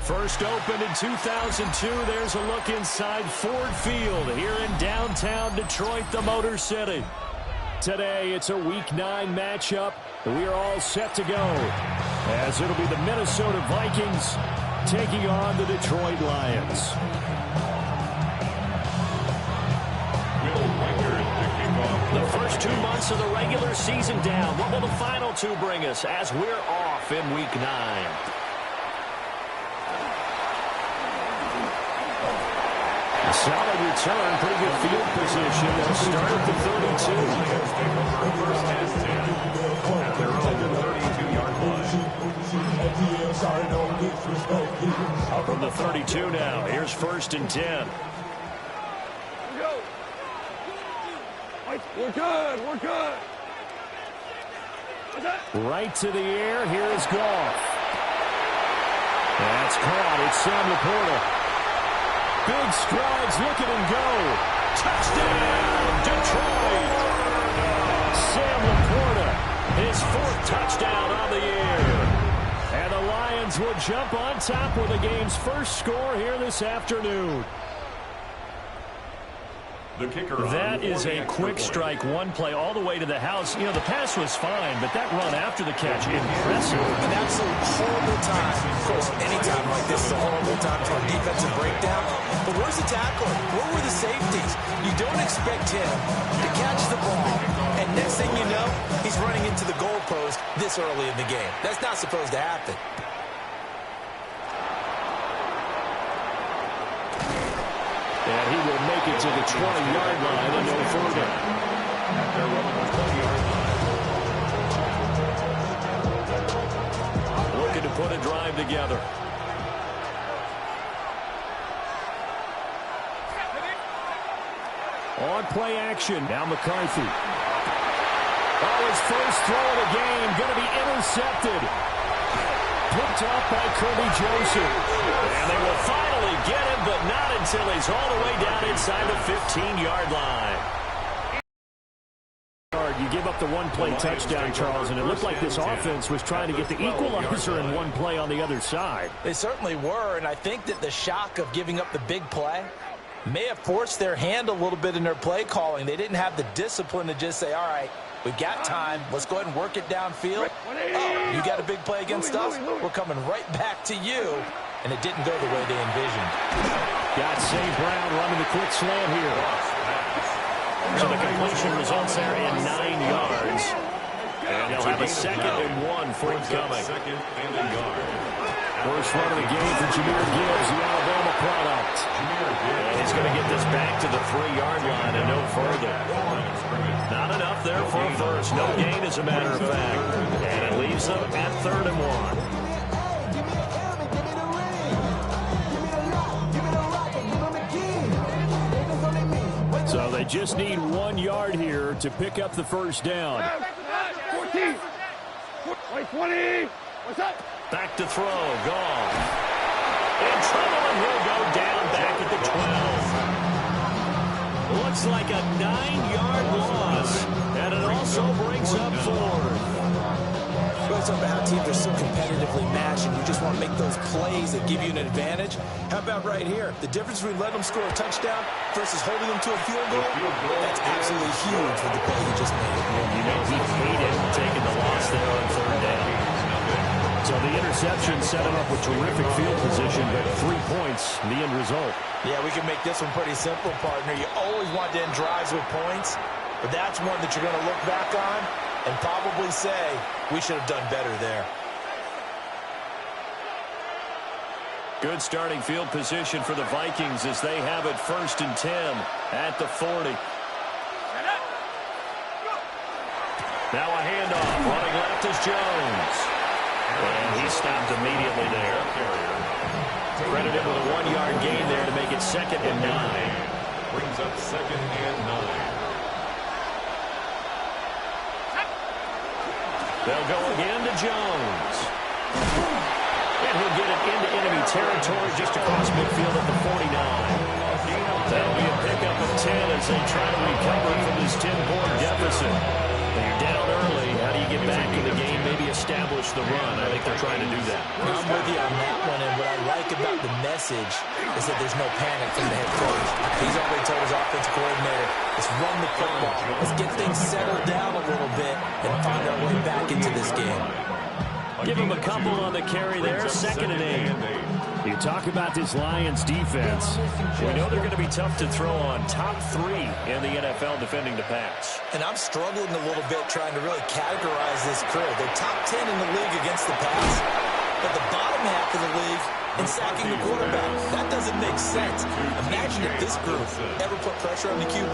First opened in 2002. There's a look inside Ford Field here in downtown Detroit, the Motor City. Today, it's a Week 9 matchup. We are all set to go, as it'll be the Minnesota Vikings taking on the Detroit Lions. The first 2 months of the regular season down. What will the final 2 bring us as we're off in Week 9? Solid return, pretty good field position. They'll start at the 32. First and 10 at their own 32-yard line. From the 32 now, here's first and 10. We're good. We're good. Right to the air. Here is Goff. That's caught. It's Sam Laporta. Big strides, look at him go. Touchdown, Detroit. Sam Laporta, his 4th touchdown on the year. And the Lions will jump on top with the game's first score here this afternoon. The kicker that is a quick strike, one play all the way to the house. You know, the pass was fine, but that run after the catch, impressive. An absolute horrible time. Of course, any time like this is a horrible time for a defensive breakdown. But where's the tackler? Where were the safeties? You don't expect him to catch the ball, and next thing you know, he's running into the goalpost this early in the game. That's not supposed to happen. And he will make it to the 20-yard line and no further. They're rolling the 20-yard line. Looking to put a drive together. On play action. Now McCarthy. Oh, his first throw of the game going to be intercepted. Picked off by Kirby Joseph. And they will finally get him, but not until he's all the way down inside the 15-yard line. You give up the one-play touchdown, Charles, and it looked like this offense was trying to get the equalizer in one play on the other side. They certainly were, and I think that the shock of giving up the big play may have forced their hand a little bit in their play calling. They didn't have the discipline to just say, all right, we've got time. Let's go ahead and work it downfield. Oh, you got a big play against us? We're coming right back to you. And it didn't go the way they envisioned. Got St. Brown running the quick slant here. So the completion results there in 9 yards. And they'll have a 2nd and 1 forthcoming. First run of the game for Jahmyr Gibbs, the Alabama product. And he's going to get this back to the 3-yard line and no further. Not enough there for a first. No gain, as a matter of fact. And it leaves them at 3rd and 1. So they just need 1 yard here to pick up the first down. 14. 20. What's up? Back to throw. Goff. In trouble, and he'll go down back at the 12. Looks like a 9-yard loss. And it also brings up 4th. We're talking about how teams are so competitively matched, and you just want to make those plays that give you an advantage. How about right here? The difference between letting them score a touchdown versus holding them to a field goal, that's absolutely huge with the play you just made. You know, he hated taking the loss there on 3rd down. So the interception set him up with terrific field position, but 3 points, the end result. Yeah, we can make this one pretty simple, partner. You always want to end drives with points, but that's one that you're going to look back on and probably say, we should have done better there. Good starting field position for the Vikings as they have it 1st and 10 at the 40. Now a handoff. Running left is Jones. And he stopped immediately there. Credited with a 1-yard gain there to make it 2nd and 9. Brings up 2nd and 9. They'll go again to Jones. And he'll get it into enemy territory just across midfield at the 49. That'll be a pickup of 10 as they try to recover from this 10-point deficit. When you're down early, how do you get back in the game, maybe establish establish the run. I think they're trying to do that. I'm with you on that one, and what I like about the message is that there's no panic from the head coach. He's already told his offensive coordinator, let's run the football, let's get things settled down a little bit and find our way back into this game. Give him a couple on the carry there, 2nd and 8. You talk about this Lions defense. We know they're going to be tough to throw on. Top 3 in the NFL defending the pass. And I'm struggling a little bit trying to really categorize this crew. They're top 10 in the league against the pass, but the bottom half of the league in sacking the quarterback. That doesn't make sense. Imagine if this group ever put pressure on the QB,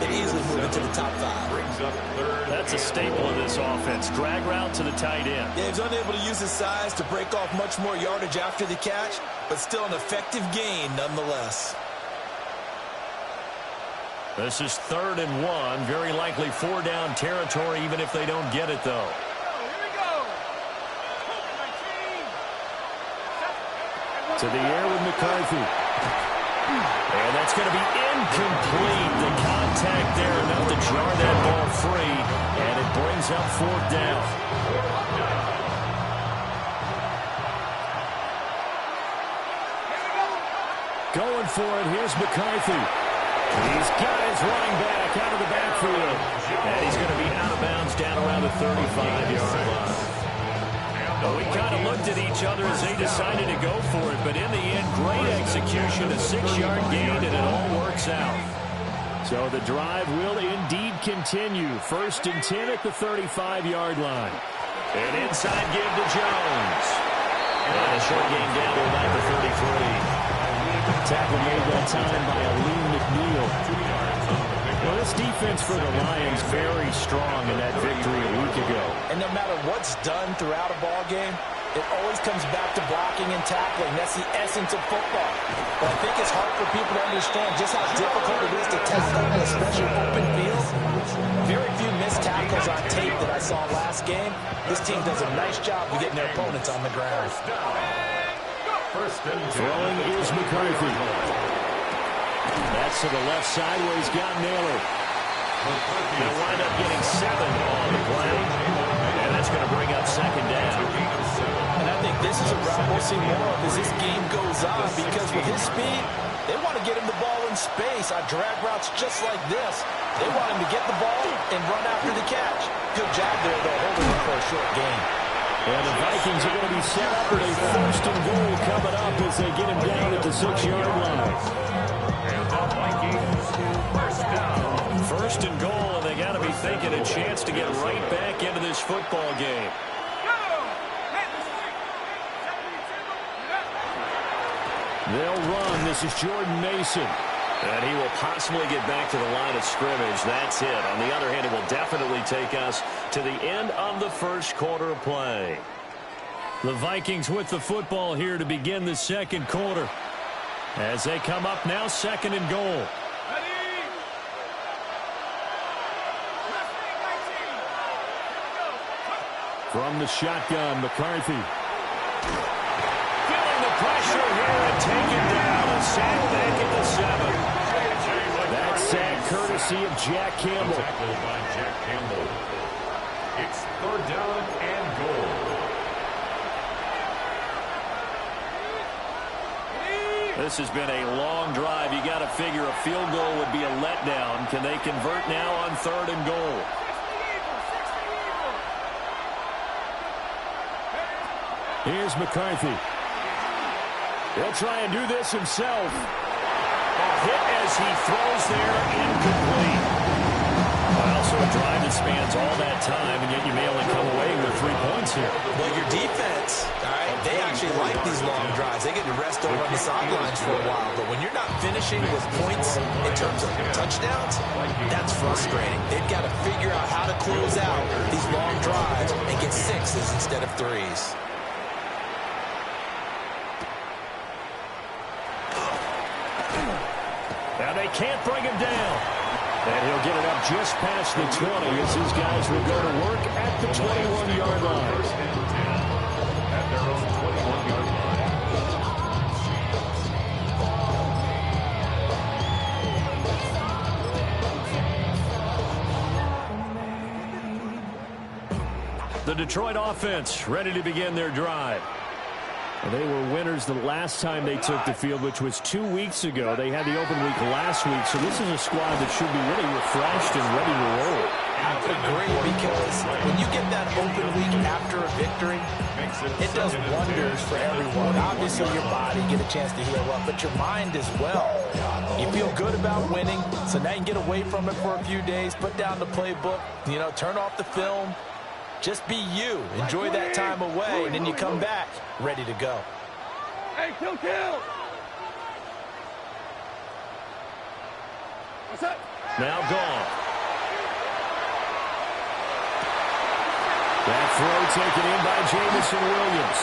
they'd easily move into the top 5. That's a staple of this offense. Drag route to the tight end. Yeah, he's unable to use his size to break off much more yardage after the catch, but still an effective gain nonetheless. This is 3rd and 1. Very likely 4-down territory, even if they don't get it, though. To the air with McCarthy. And that's going to be incomplete. The contact there enough to jar that ball free, and it brings up 4th down. Going for it, here's McCarthy. He's got his running back out of the backfield. And he's going to be out of bounds down around the 35-yard line. We kind of looked at each other as they decided to go for it, but in the end, great execution, a 6-yard gain, and it all works out. So the drive will indeed continue. 1st and 10 at the 35-yard line. An inside give to Jones. And a short gain down to about the 33. Tackle made that time by Aleem McNeil. Well, this defense for the Lions very strong in that victory a week ago. And no matter what's done throughout a ball game, it always comes back to blocking and tackling. That's the essence of football. But I think it's hard for people to understand just how difficult it is to tackle in a special open field. Very few missed tackles on tape that I saw last game. This team does a nice job of getting their opponents on the ground. Throwing is McCarthy. That's to the left side where he's got Naylor. They'll wind up getting 7 on the play. And that's going to bring up 2nd down. And I think this is a route we'll see more of as this game goes on, because with his speed, they want to get him the ball in space on drag routes just like this. They want him to get the ball and run after the catch. Good job there, though, holding him for a short gain. And the Vikings are going to be set up with a 1st and goal coming up as they get him down at the 6-yard line. 1st and goal, and they got to be thinking a chance to get right back into this football game. They'll run. This is Jordan Mason. And he will possibly get back to the line of scrimmage. That's it. On the other hand, it will definitely take us to the end of the 1st quarter of play. The Vikings with the football here to begin the 2nd quarter. As they come up now, 2nd and goal. From the shotgun, McCarthy. Feeling the pressure here and taken down. A sack back at the 7. That sack courtesy of Jack Campbell. Tackled by Jack Campbell. It's 3rd down and goal. This has been a long drive. You got to figure a field goal would be a letdown. Can they convert now on 3rd and goal? Here's McCarthy. He'll try and do this himself. A hit as he throws there, incomplete. Well, so a drive that spans all that time, and yet you may only come away with 3 points here. Well, your defense, all right, they actually like these long drives. They get to rest over on the sidelines for a while. But when you're not finishing with points in terms of touchdowns, that's frustrating. They've got to figure out how to close out these long drives and get 6s instead of 3s. Now they can't bring him down. And he'll get it up just past the 20 as his guys will go to work at the 21-yard line. At their own 21-yard line. The Detroit offense ready to begin their drive. They were winners the last time they took the field, which was 2 weeks ago. They had the open week last week, so this is a squad that should be really refreshed and ready to roll. I agree, because when you get that open week after a victory, it does wonders for everyone. Obviously, your body get a chance to heal up, but your mind as well. You feel good about winning, so now you can get away from it for a few days, put down the playbook, turn off the film. Just be you. Enjoy that time away, and then you come back ready to go. Hey, kill! What's up? Now gone. That throw taken in by Jamison Williams.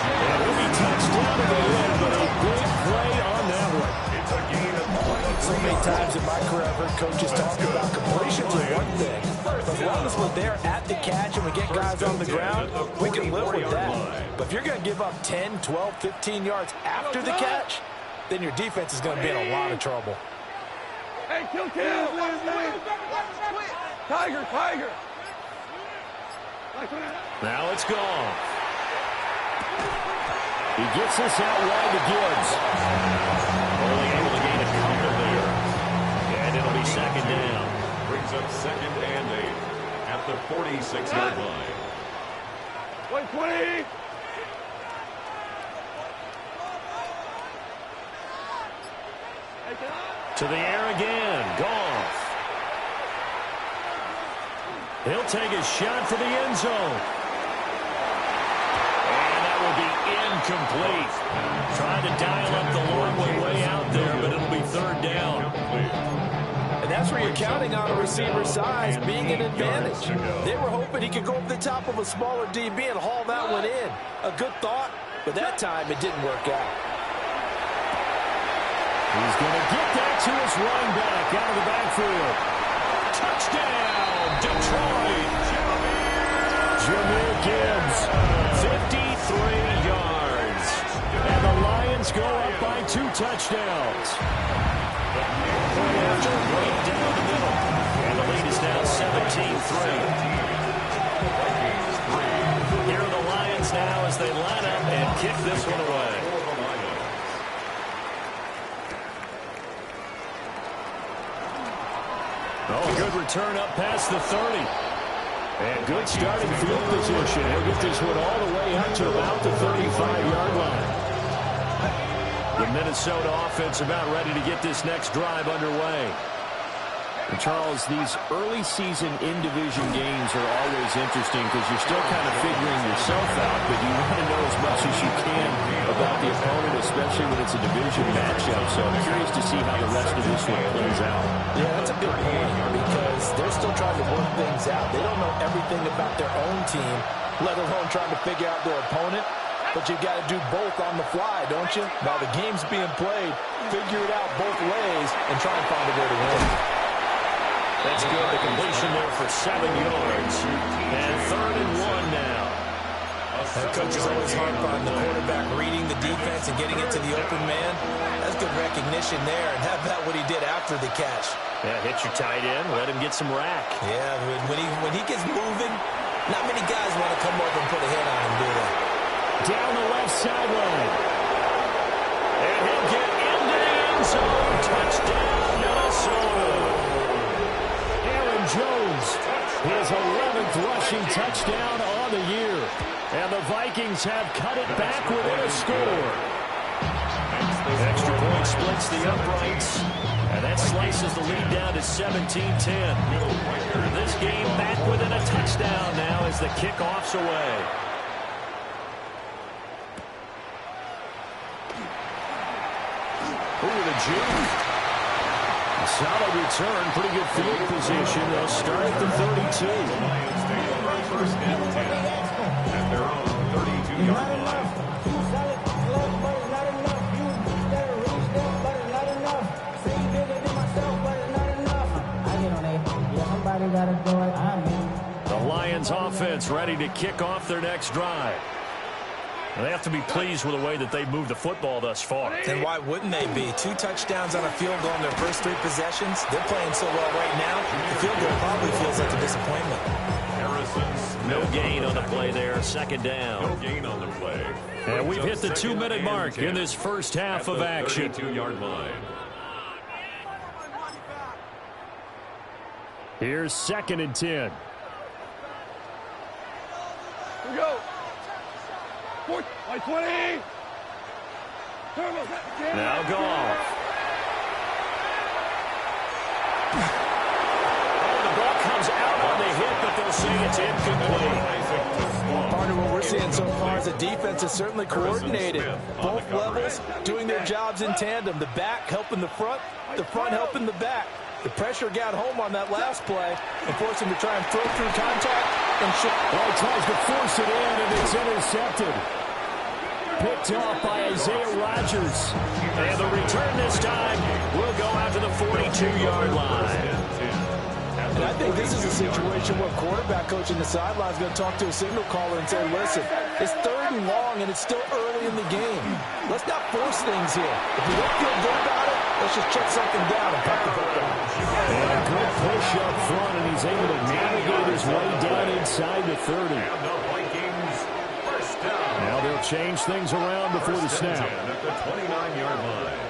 And he'll be touchdown at the end, but a big play on that one. It's a gain of 23. So many times in my career, I've heard coaches talk about completions are one thing. But as long as we're there at the catch and we get guys on the ground, we can live with that. But if you're going to give up 10, 12, 15 yards after the catch, then your defense is going to be in a lot of trouble. Hey, kill! Tiger! Now it's gone. He gets this out wide to Gibbs. Only able to gain a couple there. And it'll be second down. Brings up 2nd and 8 at the 46-yard line. Wait, 20! To the air again. Goff. He'll take a shot for the end zone. And that will be incomplete. Trying to dial up the long way out there, but it'll be 3rd down. And that's where you're counting on a receiver's size being an advantage. They were hoping he could go up the top of a smaller DB and haul that one in. A good thought, but that time it didn't work out. He's going to get that to his running back out of the backfield. Touchdown, Detroit. Jahmyr Gibbs, 53 yards. And the Lions go up by 2 touchdowns. Right down the middle. And the lead is now 17-3. Here are the Lions now as they line up and kick this one away. Oh, good return up past the 30. And good starting field position. He'll get this one all the way up to about the 35-yard line. The Minnesota offense about ready to get this next drive underway. And Charles, these early season in-division games are always interesting because you're still kind of figuring yourself out, but you want to know as much as you can about the opponent, especially when it's a division matchup. So I'm curious to see how the rest of this one plays out. Yeah, that's a good point because they're still trying to work things out. They don't know everything about their own team, let alone trying to figure out their opponent. But you've got to do both on the fly, don't you? While the game's being played, figure it out both ways and try and find a way to win. That's good. The completion there for 7 yards. And 3rd and 1 now. And coach is always hard on the quarterback reading the defense and getting it to the open man. That's good recognition there. And how about what he did after the catch? Yeah, hit your tight end. Let him get some rack. Yeah, when he gets moving, not many guys want to come over and put a hit on him, do they? Down the left sideline. And he'll get into the end zone. Touchdown, Minnesota. Jones, his 11th rushing touchdown on the year. And the Vikings have cut it back within a score. Extra point splits the uprights. And that slices the lead down to 17-10. This game back within a touchdown now as the kickoff's away. Over the June. Solid return, pretty good field position. They'll start at the 32. Lions take over 1st and 10 at their own 32-yard line. The Lions offense ready to kick off their next drive. They have to be pleased with the way that they've moved the football thus far. And why wouldn't they be? 2 touchdowns on a field goal in their first 3 possessions. They're playing so well right now, the field goal probably feels like a disappointment. Harrison No gain on the play there. Second down. No gain on the play. And we've hit the 2-minute mark in this first half of action. 32-yard line. Here's 2nd and 10. Here we go. 20. Now Goff. The ball comes out on the hit, but they'll say it's incomplete. Partner, what we're seeing so far is the defense is certainly coordinated. Both levels doing their jobs in tandem. The back helping the front helping the back. The pressure got home on that last play and forced him to try and throw through contact and shoot. Well, he tries to force it in, and it's intercepted. Picked off by Isaiah Rodgers. And the return this time will go out to the 42-yard line. And I think this is a situation where quarterback coach in the sideline is going to talk to a signal caller and say, listen, it's 3rd and long, and it's still early in the game. Let's not force things here. If you don't feel good about it, let's just check something down and put the hook on. And a good push up front, and he's able to navigate his way down inside the 30. And the Vikings first down. Now they'll change things around before the snap. At the 29-yard line.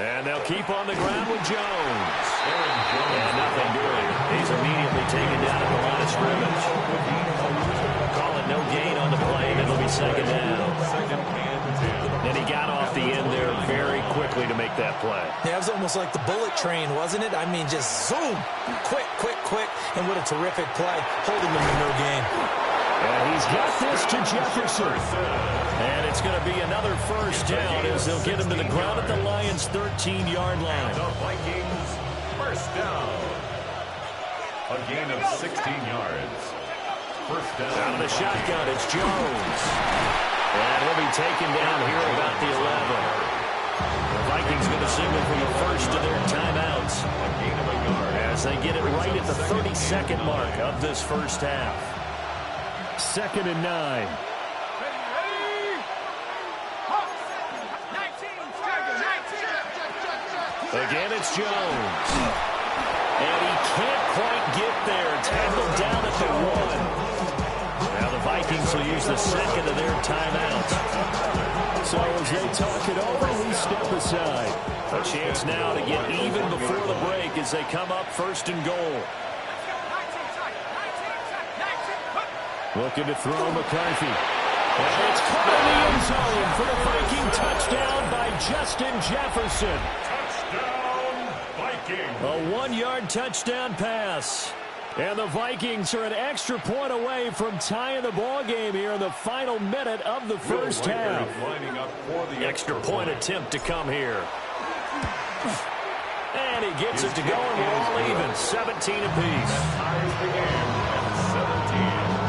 And they'll keep on the ground with Jones. And nothing doing. He's immediately taken down at the line of scrimmage. Call it no gain on the play, and it'll be 2nd down. And he got off the end there very quickly to make that play. Yeah, it was almost like the bullet train, wasn't it? I mean, just zoom. Quick. And what a terrific play. Holding them in no game. And he's got this to Jefferson. And it's going to be another first down as they'll get him to the ground at the Lions' 13-yard line. The Vikings first down. A gain of 16 yards. First down. Out of the shotgun, it's Jones. And he'll be taken down here about the 11. The Vikings going to signal from the first to their timeouts. A gain of a yard. As they get it right at the 32nd mark of this first half. 2nd and 9. Again, it's Jones. And he can't quite get there. Tackled down at the 1. Now the Vikings will use the second of their timeouts. So as they talk it over, we step aside. A chance now to get even before the break as they come up 1st and goal. Looking to throw McCarthy. And it's caught in the end zone for the Viking touchdown by Justin Jefferson. Touchdown, Vikings. A 1-yard touchdown pass. And the Vikings are an extra point away from tying the ball game here in the final minute of the first half. Lining up for the Extra point attempt to come here. And he gets it to go, and we're all even, 17 apiece. ties the game at 17.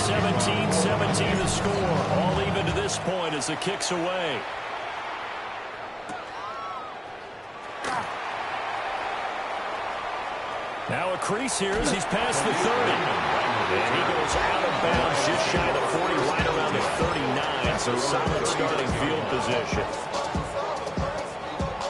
17-17 the score. All even to this point as the kick's away. Now a crease here as he's past the 30. And he goes out of bounds just shy of the 40, right around the 39. So solid starting field position.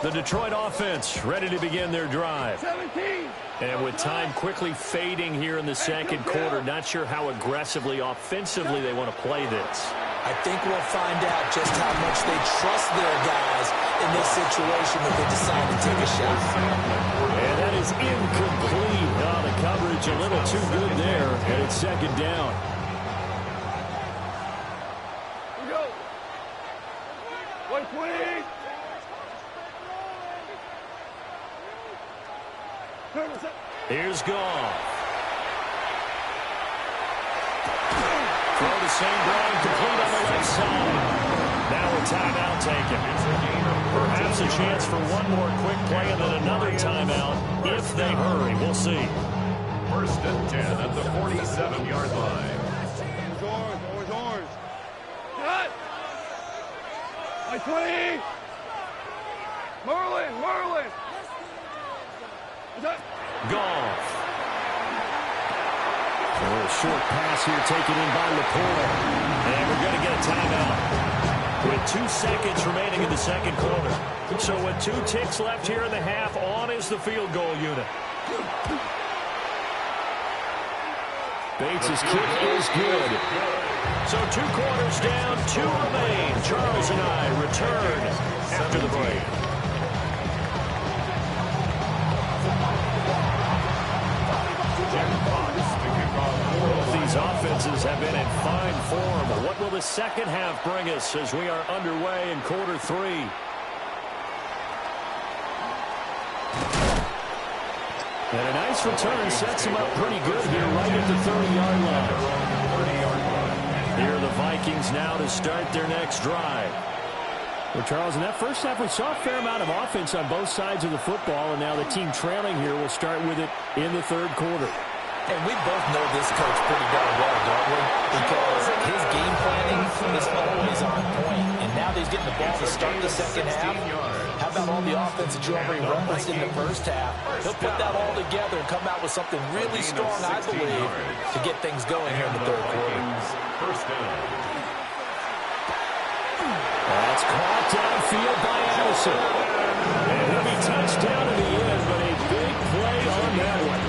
The Detroit offense ready to begin their drive. 17. And with time quickly fading here in the second quarter, not sure how aggressively, offensively they want to play this. I think we'll find out just how much they trust their guys in this situation if they decide to take a shot. And that is incomplete. Oh, the coverage a little too good there, and it's 2nd down. Here we go. 120. Here's Goff. Throw the same ground, complete on the right side. Now a timeout taken. Perhaps a chance for one more quick play and then another timeout if they hurry. We'll see. 1st and 10 at the 47-yard line. Always orange. Cut. 20. Merlin. Goff. A short pass here taken in by Laporta. And we're going to get a timeout. with 2 seconds remaining in the second quarter. So with 2 ticks left here in the half, on is the field goal unit. Bates' kick is good. So 2 quarters down, 2 remain. Charles and I return after the break. Both these offenses have been in fine form. What will the second half bring us as we are underway in quarter 3? And a nice return sets him up pretty good here right at the 30-yard line. Here are the Vikings now to start their next drive. Well, Charles, in that first half, we saw a fair amount of offense on both sides of the football, and now the team trailing here will start with it in the third quarter. And we both know this coach pretty darn well, don't we? Because his game planning is always on point. And now that he's getting the ball to start the second half, how about all the offense that you already referenced in the first half? He'll put that all together and come out with something really strong, I believe, to get things going here in the third quarter. First down. That's caught downfield by Addison. And he'll be touchdown in the end, but a big play on that one.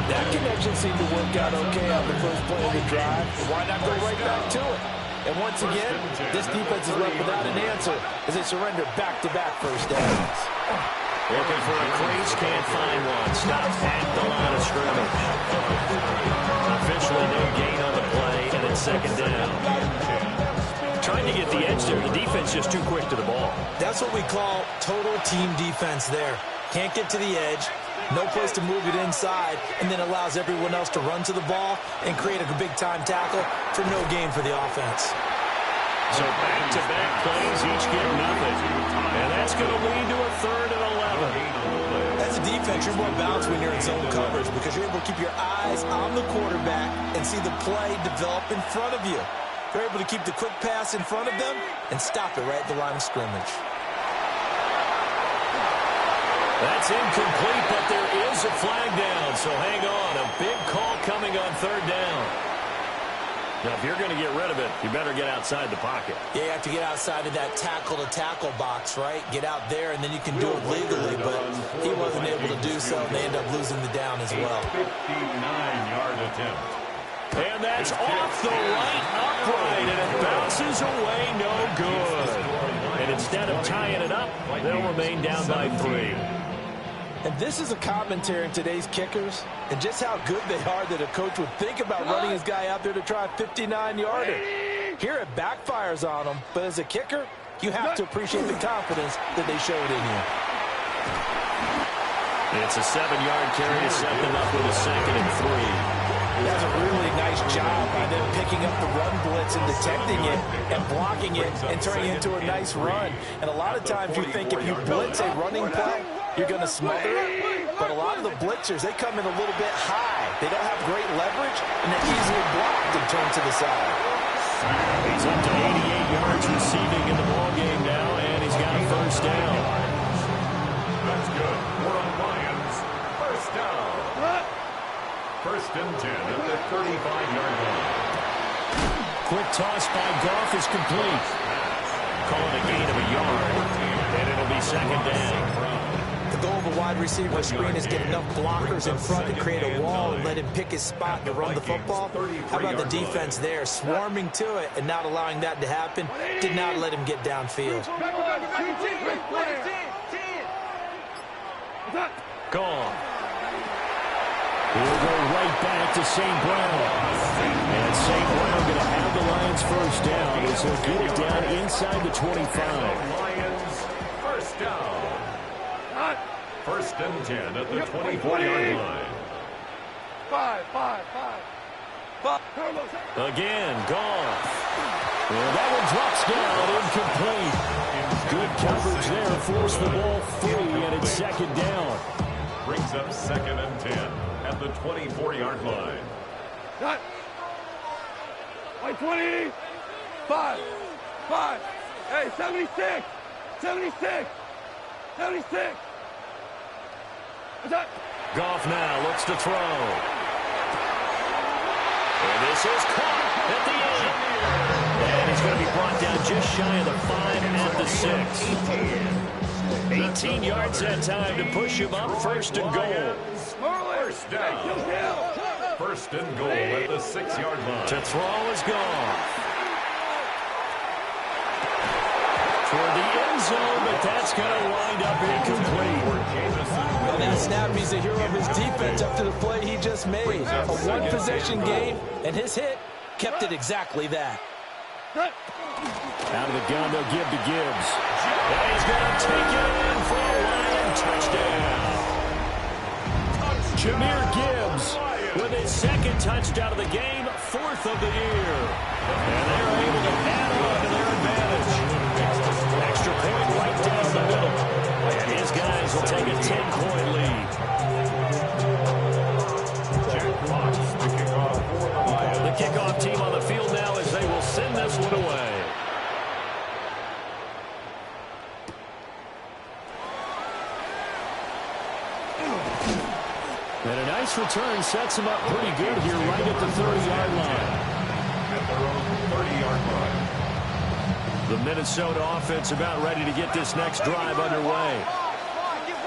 That connection seemed to work out okay on the first play of the drive. Why not go right back to it? And once again, this defense is left without an answer as they surrender back-to-back first downs. Looking for a crease, can't find one. Stopped at the line of scrimmage. Officially no gain on the play, and it's second down. Trying to get the edge there. The defense just too quick to the ball. That's what we call total team defense there. Can't get to the edge. No place to move it inside, and then allows everyone else to run to the ball and create a big-time tackle for no gain for the offense. So back-to-back plays, each get nothing. And that's going to lead to a 3rd and 11. As a defense, you're more balanced when you're in zone coverage because you're able to keep your eyes on the quarterback and see the play develop in front of you. You're able to keep the quick pass in front of them and stop it right at the line of scrimmage. That's incomplete, but there is a flag down, so hang on. A big call coming on 3rd down. Now, if you're going to get rid of it, you better get outside the pocket. Yeah, you have to get outside of that tackle-to-tackle box, right? Get out there, and then you can do it legally, but he wasn't able to do so, and they end up losing the down as well. 59-yard attempt. And that's off the right upright, and it bounces away, no good. And instead of tying it up, they'll remain down by 3. And this is a commentary in today's kickers and just how good they are that a coach would think about running his guy out there to try a 59-yarder. Here it backfires on him, but as a kicker, you have to appreciate the confidence that they showed in you. It's a 7-yard carry to set them up with a 2nd and 3. That's a really nice job by them picking up the run blitz and detecting it and blocking it and turning it into a nice run. And a lot of times you think if you blitz a running play, you're going to smother it. But a lot of the blitzers, they come in a little bit high. They don't have great leverage, and they're easily blocked and turned to the side. He's up to 88 yards receiving in the ballgame now, and he's got a first down. That's good. We're on Lions. First down. First and 10 at the 35-yard line. Quick toss by Goff is complete. Calling a gain of a yard, and it'll be second down. The goal of a wide receiver screen is get enough blockers in front to create a wall and let him pick his spot to run the football. How about the defense there, swarming to it and not allowing that to happen? Did not let him get downfield. Gone. He'll go right back to St. Brown. And St. Brown going to have the Lions first down as he'll get it down inside the 25. Lions first down. First and 10 at the 24-yard line. 5. Again, Goff. Well, that one drops down incomplete. Good coverage there. Forced the ball free, and it's second down. Brings up 2nd and 10 at the 24-yard line. Cut. 20. 5. Hey, 76. 76. Goff now looks to throw. And this is caught at the end. And It's going to be brought down just shy of the 5 at the 6. 18 yards that time to push him up. First and goal. First down. First and goal at the 6-yard line. To throw is gone. For the end zone, but that's going to wind up incomplete. On that snap, he's the hero of his defense after the play he just made. A one-possession game, and his hit kept it exactly that. Out of the gun, they'll give to Gibbs. And he's going to take it in for a Lion touchdown. Jahmyr Gibbs with his second touchdown of the game, 4th of the year. And they're able to add on to their advantage. Extra point right down the middle. And his guys will take a 10-point lead. The kickoff team on the field now as they will send this one away. And a nice return sets him up pretty good here right at the 30-yard line. At their own 30-yard line. The Minnesota offense about ready to get this next drive underway.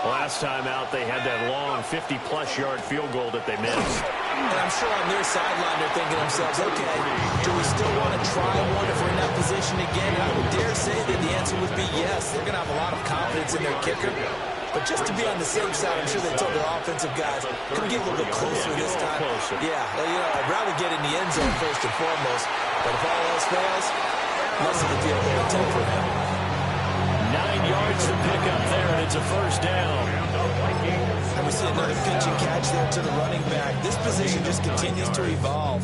Last time out, they had that long 50-plus yard field goal that they missed. And I'm sure on their sideline they're thinking to themselves, okay, do we still want to try one if we're in that position again? And I would dare say that the answer would be yes. They're going to have a lot of confidence in their kicker. But just to be on the safe side, I'm sure they told their offensive guys, can we get a little bit closer this time? Yeah, I'd rather get in the end zone first and foremost. But if all else fails, less of a deal will take for them. 9 yards to pick up there, and it's a first down. And we see another pitch and catch there to the running back. This position just continues to evolve.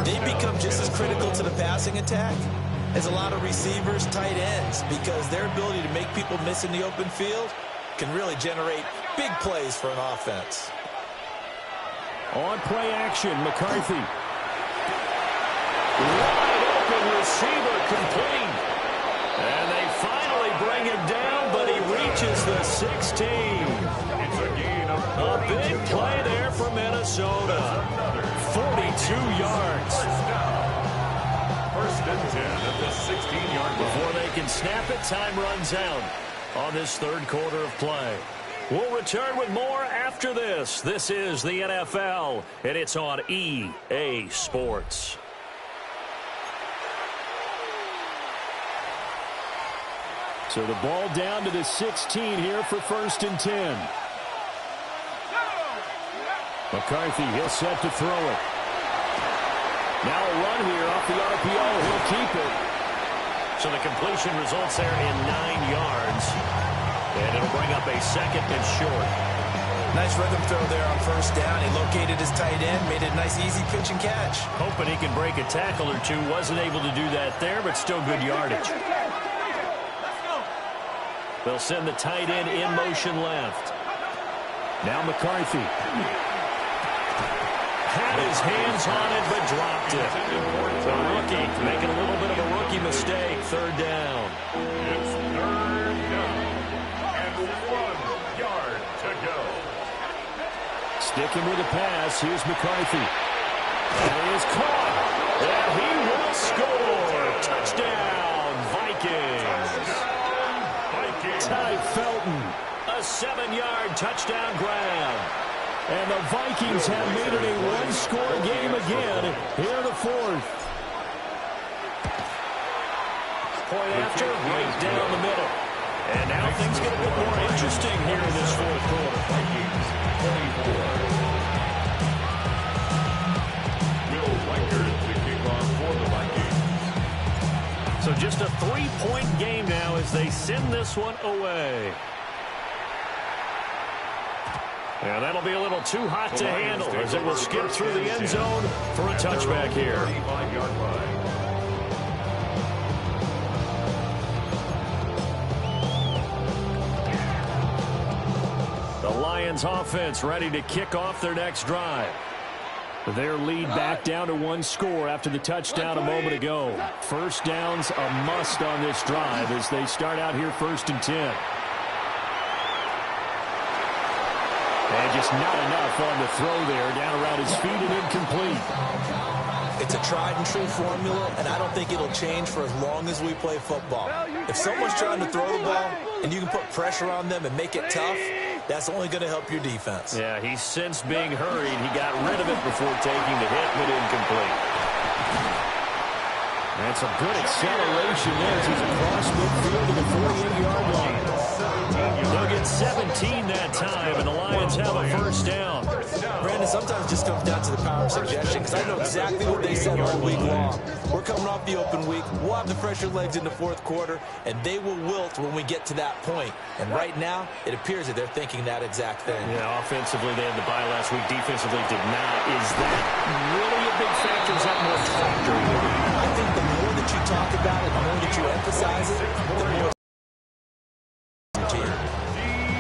They become just as critical to the passing attack as a lot of receivers, tight ends, because their ability to make people miss in the open field can really generate big plays for an offense. On play action, McCarthy. Wide open receiver complete. And they finally bring him down, but he reaches the 16. It's a gain of A big play there for Minnesota. 42 yards. First and 10 at the 16-yard line. Before they can snap it, time runs out on this third quarter of play. We'll return with more after this. This is the NFL, and it's on EA Sports. So the ball down to the 16 here for first and 10. McCarthy, he'll set to throw it. Now a run here off the RPO. He'll keep it. So the completion results there in 9 yards. And it'll bring up a second and short. Nice rhythm throw there on first down. He located his tight end, made it a nice easy pitch and catch. Hoping he can break a tackle or two. Wasn't able to do that there, but still good yardage. They'll send the tight end in motion left. Now McCarthy. Had his hands on it, but dropped it. The rookie making a little bit of a rookie mistake. Third down. It's third down. And 1 yard to go. Sticking with the pass. Here's McCarthy. And he is caught. And he will score. Touchdown, Vikings. Ty Felton, a 7-yard touchdown grab. And the Vikings have made it a one-score game again here in the fourth. Point after, right down the middle. And now things get a bit more interesting here in this fourth quarter. Vikings 24. Will Weichert to kick off for the Vikings. So just a 3-point game now as they send this one away. And that'll be a little too hot to handle as it will skip through the end zone for a touchback here. 35-yard line. The Lions offense ready to kick off their next drive. Their lead back down to 1 score after the touchdown a moment ago. First down's a must on this drive as they start out here first and 10. And just not enough on the throw there, down around his feet and incomplete. It's a tried and true formula, and I don't think it'll change for as long as we play football. If someone's trying to throw the ball and you can put pressure on them and make it tough, that's only going to help your defense. Yeah, he sensed being hurried. He got rid of it before taking the hit, but incomplete. That's a good acceleration there as he's across midfield to the 48-yard line. They'll get 17 that time, and the Lions have a first down. Brandon, sometimes it just comes down to the power of suggestion, because I know exactly what they said all week long. We're coming off the open week. We'll have the fresher legs in the fourth quarter, and they will wilt when we get to that point. And right now, it appears that they're thinking that exact thing. Yeah, offensively, they had the bye last week. Defensively, did not. Is that really a big factor? Is that more talk during the week? I think the more that you talk about it, the more that you emphasize it, the more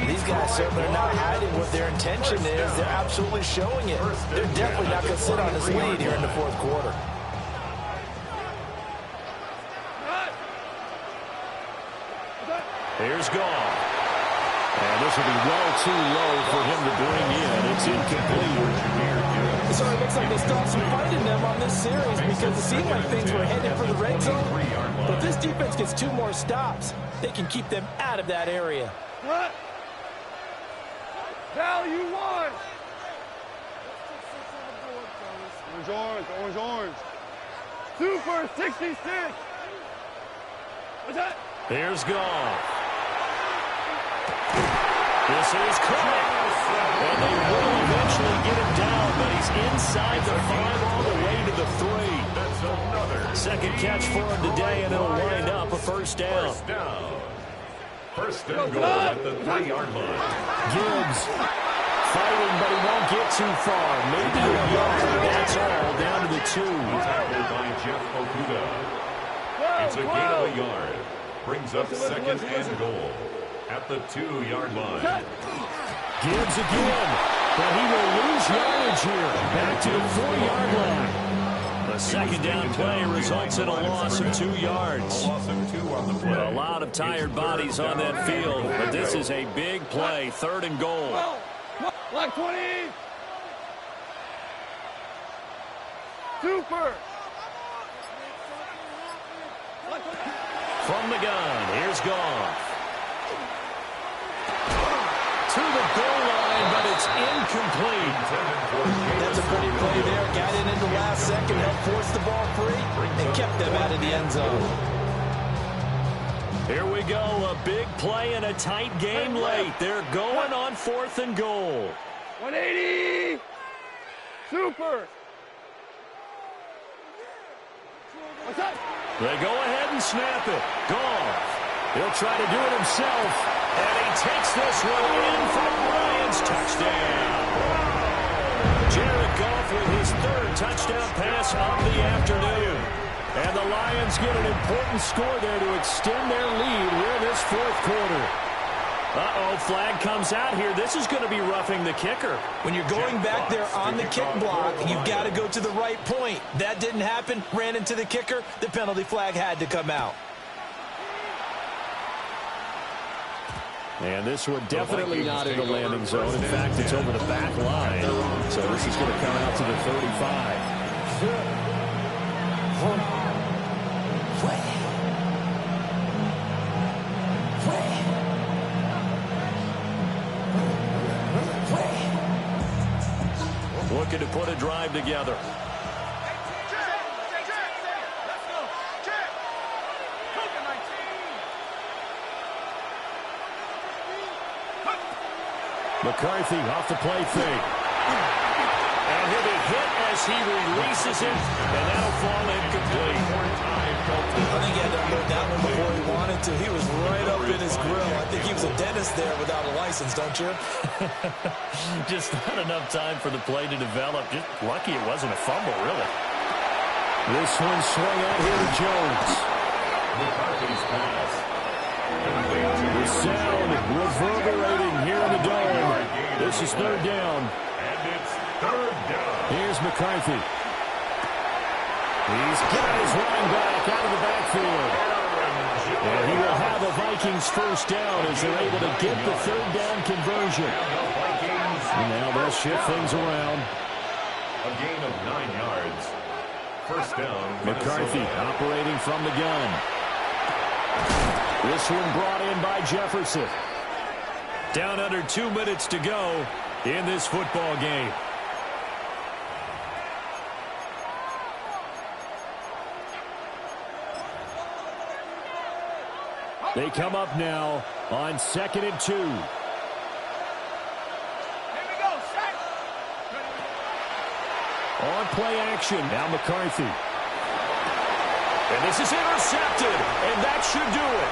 these guys certainly are not hiding what their intention is. They're absolutely showing it. They're definitely not going to sit on this lead here in the fourth quarter. Here's Goff. And this will be well too low for him to bring in. It's incomplete. So it looks like they stopped some fight in them on this series because it seemed like things were headed for the red zone. But if this defense gets 2 more stops, they can keep them out of that area. Cut. Value 1. Orange, orange, orange, orange. Super 66. What's that? Here's Goff. This is caught. And they will eventually get him down, but he's inside the 5 all the way to the 3. That's another Second catch for him today, and it'll wind up a first down. first down. First and goal at the 3-yard line. Gibbs fighting, but he won't get too far. Maybe a yard. That's all. Down to the 2. Tackled by Jeff Okuda. It's a gain of a yard. Brings up second and goal at the 2-yard line. Gibbs again, but he will lose yardage here. Back to the 4-yard line. The second down play results in a loss of 2 yards. A loss of 2 on the play. A lot of tired bodies on that field, but this is a big play. 3rd and goal. Like 20. Super. From the gun, here's Goff. To the goal line, but it's incomplete. That's a pretty play there. Got it in the last second, helped force the ball free, and kept them out of the end zone. Here we go, a big play in a tight game late. They're going on 4th and goal. 180. Super. What's that? They go ahead and snap it. Goff. He'll try to do it himself. And he takes this one in for the Lions. Touchdown. Jared Goff with his 3rd touchdown pass of the afternoon. And the Lions get an important score there to extend their lead here in this 4th quarter. Uh-oh, flag comes out here. This is going to be roughing the kicker. When you're going back there on the kick block, you've got to go to the right point. That didn't happen. Ran into the kicker. The penalty flag had to come out. And this one definitely not in the landing zone. In fact, it's over the back line. So this is going to come out to the 35. Looking to put a drive together. McCarthy off the play fake. And he'll be hit as he releases it, and that'll fall incomplete. I think he had to unload that one before he wanted to. He was right up in his grill. I think he was a dentist there without a license, don't you? Just not enough time for the play to develop. Just lucky it wasn't a fumble, really. This one swung out here to Jones. McCarthy's pass. The sound reverberating here in the dome. This is 3rd down. And it's 3rd down. Here's McCarthy. He's got his running back out of the backfield. And he will have a Vikings first down as they're able to get the 3rd down conversion. And now they'll shift things around. A gain of 9 yards. First down, McCarthy Minnesota. operating from the gun. This one brought in by Jefferson. Down under 2 minutes to go in this football game. They come up now on 2nd and 2. On play action, now McCarthy. And this is intercepted, and that should do it.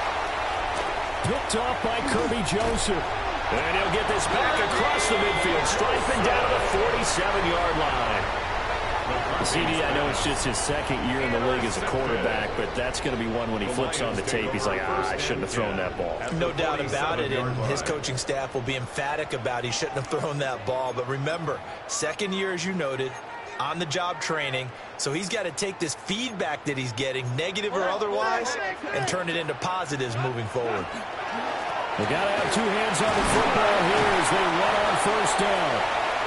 Picked off by Kirby Joseph. And he'll get this back across the midfield, striping down to the 47-yard line. CD, I know it's just his second year in the league as a quarterback, but that's going to be one when he flips on the tape, he's like, I shouldn't have thrown that ball. No doubt about it, and his coaching staff will be emphatic about he shouldn't have thrown that ball. But remember, second year, as you noted, on-the-job training, so he's got to take this feedback that he's getting, negative or otherwise, and turn it into positives moving forward. They got to have two hands on the football here as they run on first down.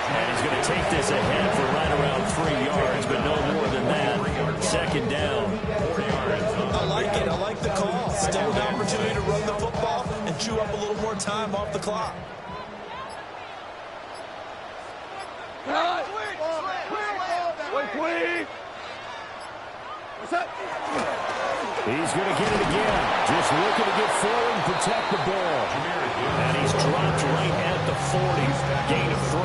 And he's going to take this ahead for right around 3 yards, but no more than that. Second down. 4 yards. I like it. I like the call. Still an opportunity to run the football and chew up a little more time off the clock. 120. What's up? He's going to get it again. Just looking to get forward and protect the ball. And he's dropped right at the 40. Gain of 3.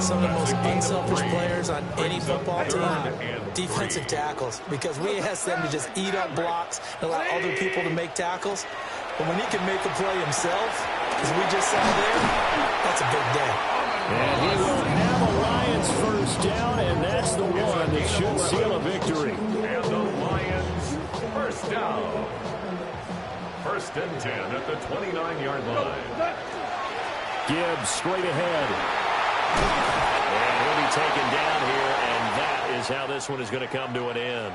Some of the most unselfish players on any football team are defensive tackles, because we ask them to just eat up blocks and allow other people to make tackles. But when he can make a play himself, as we just saw there, that's a big day. And he will have a Lions first down, and that's the one that should seal a victory. And the Lions first down. First and 10 at the 29-yard line. Gibbs straight ahead. And he'll be taken down here, and that is how this one is going to come to an end.